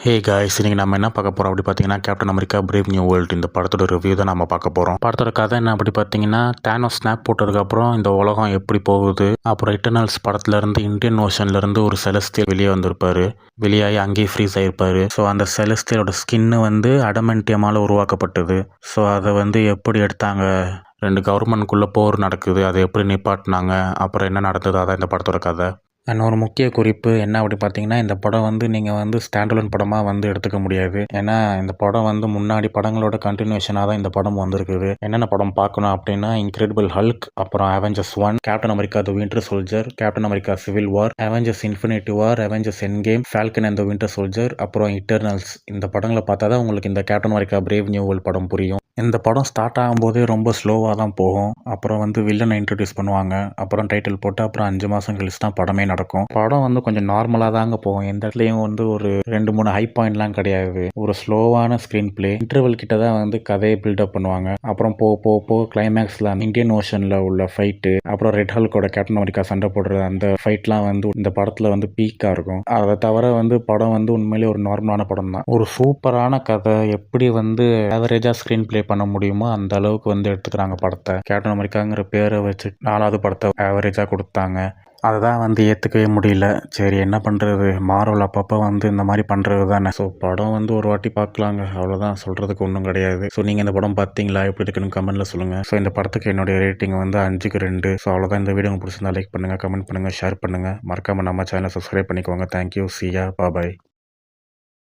Hey guys, இன்னைக்கு நம்ம என்ன பார்க்க போகிறோம் அப்படி பார்த்தீங்கன்னா, captain America brave new world இந்த படத்தோட ரிவ்யூ தான் நம்ம பார்க்க போகிறோம். படத்தோட கதை என்ன அப்படி பார்த்தீங்கன்னா, தேனோஸ் ஸ்னாப் போட்டதுக்கப்புறம் இந்த உலகம் எப்படி போகுது, அப்புறம் இட்டர்னல்ஸ் படத்துலேருந்து இந்தியன் ஓஷன்லேருந்து ஒரு செலஸ்டியல் வெளியே வந்திருப்பாரு. வெளியாகி அங்கேயே ஃப்ரீஸ் ஆகிருப்பாரு. ஸோ அந்த செலஸ்டியலோட ஸ்கின்னு வந்து அடமென்டியமால் உருவாக்கப்பட்டது. ஸோ அதை வந்து எப்படி எடுத்தாங்க, ரெண்டு கவர்மெண்ட்குள்ளே போர் நடக்குது, அதை எப்படி நிப்பாட்டினாங்க, அப்புறம் என்ன நடந்தது, அதான் இந்த படத்தோட கதை. ஒரு முக்கிய குறிப்பு என்ன அப்படி பார்த்தீங்கன்னா, இந்த படம் வந்து நீங்கள் வந்து ஸ்டாண்டலோன் படமாக வந்து எடுத்துக்க முடியாது. ஏன்னா இந்த படம் வந்து முன்னாடி படங்களோட கண்டினியூஷனாக தான் இந்த படம் வந்திருக்குது. என்னென்ன படம் பார்க்கணும் அப்படின்னா, இன்க்ரெடிபிள் ஹல்க், அப்புறம் Avengers 1, captain America the winter soldier, captain America civil war, Avengers infinity war, Avengers end game, Falcon and the winter soldier, அப்புறம் இட்டர்னல்ஸ். இந்த படங்களை பார்த்தா தான் உங்களுக்கு இந்த captain America brave new world படம் புரியும். இந்த படம் ஸ்டார்ட் ஆகும்போதே ரொம்ப ஸ்லோவாக தான் போகும். அப்புறம் வந்து வில்லனை இன்ட்ரடியூஸ் பண்ணுவாங்க, அப்புறம் டைட்டில் போட்டு அப்புறம் 5 மாதம் கழிச்சு தான் படமே நடக்கும். படம் வந்து கொஞ்சம் நார்மலாக தாங்க போகும். எந்த இடத்துலையும் வந்து ஒரு 2-3 ஹை பாயிண்ட்லாம் கிடையாது. ஒரு ஸ்லோவான ஸ்க்ரீன் பிளே. இன்டர்வல் கிட்ட தான் வந்து கதையை பில்டப் பண்ணுவாங்க. அப்புறம் போக கிளைமேக்ஸில் இந்தியன் ஓஷனில் உள்ள ஃபைட்டு, அப்புறம் ரெட் ஹல்கோட கேப்டன் அமெரிக்கா சண்டை போடுற அந்த ஃபைட்லாம் வந்து இந்த படத்தில் வந்து பீக்காக இருக்கும். அதை தவிர வந்து படம் வந்து உண்மையிலே ஒரு நார்மலான படம் தான். ஒரு சூப்பரான கதை, எப்படி வந்து ஆவரேஜாக ஸ்க்ரீன் பிளே பண்ண முடியுமோ அந்த அளவுக்கு வந்து எடுத்துக்கிறாங்க படத்தை. கேப்டன் அமெரிக்காங்கிற பேரை வச்சு 4வது படத்தை ஆவரேஜாக கொடுத்தாங்க. அதை தான் வந்து ஏற்றுக்கவே முடியல. சரி என்ன பண்ணுறது, மார்வல் அப்பப்போ வந்து இந்த மாதிரி பண்ணுறது தானே. ஸோ படம் வந்து ஒரு வாட்டி பார்க்கலாங்க, அவ்வளோதான், சொல்கிறதுக்கு ஒன்றும் கிடையாது. ஸோ நீங்கள் இந்த படம் பார்த்தீங்களா, எப்படி இருக்குன்னு கமெண்ட்டில் சொல்லுங்கள். ஸோ இந்த படத்துக்கு என்னுடைய ரேட்டிங் வந்து 5க்கு 2. ஸோ அவ்வளோதான். இந்த வீடியோ உங்களுக்கு பிடிச்சிருந்தா லைக் பண்ணுங்கள், கமெண்ட் பண்ணுங்கள், ஷேர் பண்ணுங்கள். மறக்காமல் நம்ம சேனலை சப்ஸ்கிரைப் பண்ணிக்கோங்க. தேங்க்யூ, சியா, பாய்.